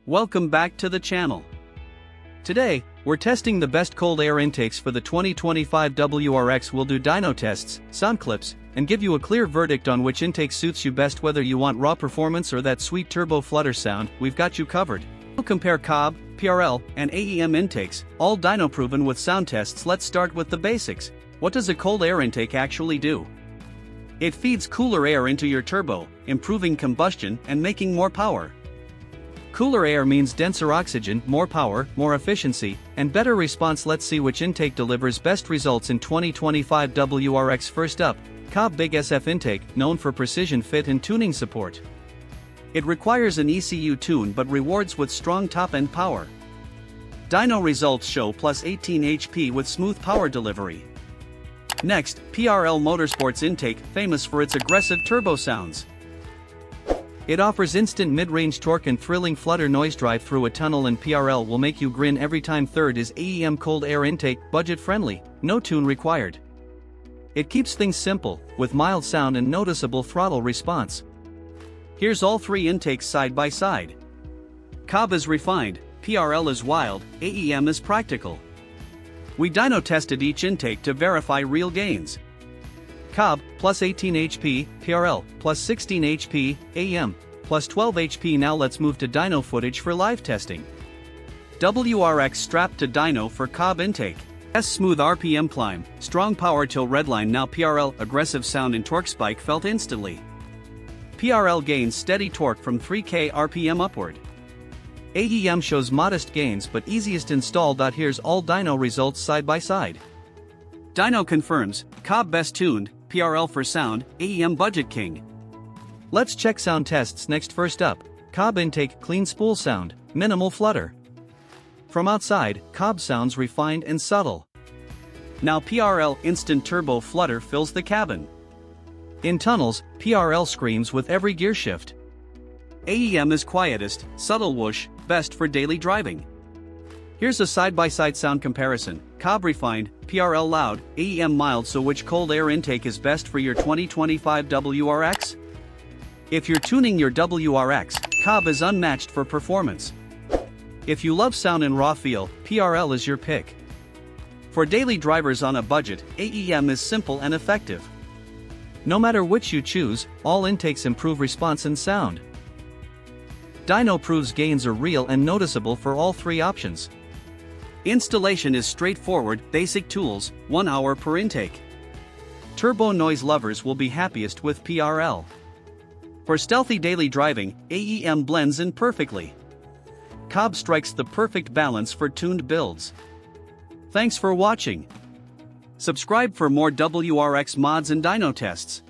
Welcome back to the channel. Today, we're testing the best cold air intakes for the 2025 WRX. We'll do dyno tests, sound clips, and give you a clear verdict on which intake suits you best. Whether you want raw performance or that sweet turbo flutter sound, we've got you covered. We'll compare COBB, PRL, and AEM intakes, all dyno proven with sound tests. Let's start with the basics. What does a cold air intake actually do? It feeds cooler air into your turbo, improving combustion and making more power. Cooler air means denser oxygen, more power, more efficiency, and better response. Let's see which intake delivers best results in 2025 WRX. First up, COBB Big SF intake, known for precision fit and tuning support. It requires an ECU tune but rewards with strong top-end power. Dyno Results show plus 18 HP with smooth power delivery. Next, PRL Motorsports intake, famous for its aggressive turbo sounds. It offers instant mid-range torque and thrilling flutter noise. Drive through a tunnel and PRL will make you grin every time. Third is AEM cold air intake, budget-friendly, no tune required. It keeps things simple, with mild sound and noticeable throttle response. Here's all three intakes side by side. COBB is refined, PRL is wild, AEM is practical. We dyno tested each intake to verify real gains. COBB, plus 18 HP, PRL, plus 16 HP, AEM, plus 12 HP. Now let's move to dyno footage for live testing. WRX strapped to dyno for COBB intake. Smooth RPM climb, strong power till redline. Now PRL, aggressive sound and torque spike felt instantly. PRL gains steady torque from 3K RPM upward. AEM shows modest gains but easiest installed. Here's all dyno results side by side. Dyno confirms, COBB best tuned, PRL for sound, AEM budget king. Let's check sound tests next. First up, COBB intake, clean spool sound, minimal flutter. From outside, COBB sounds refined and subtle. Now PRL instant turbo flutter fills the cabin. In tunnels, PRL screams with every gear shift. AEM is quietest, subtle whoosh, best for daily driving. Here's a side-by-side sound comparison, COBB refined, PRL loud, AEM mild. So which cold air intake is best for your 2025 WRX? If you're tuning your WRX, COBB is unmatched for performance. If you love sound and raw feel, PRL is your pick. For daily drivers on a budget, AEM is simple and effective. No matter which you choose, all intakes improve response and sound. Dyno proves gains are real and noticeable for all three options. Installation is straightforward, basic tools, 1 hour per intake. Turbo noise lovers will be happiest with PRL. For stealthy daily driving, AEM blends in perfectly. COBB strikes the perfect balance for tuned builds. Thanks for watching. Subscribe for more WRX mods and dyno tests.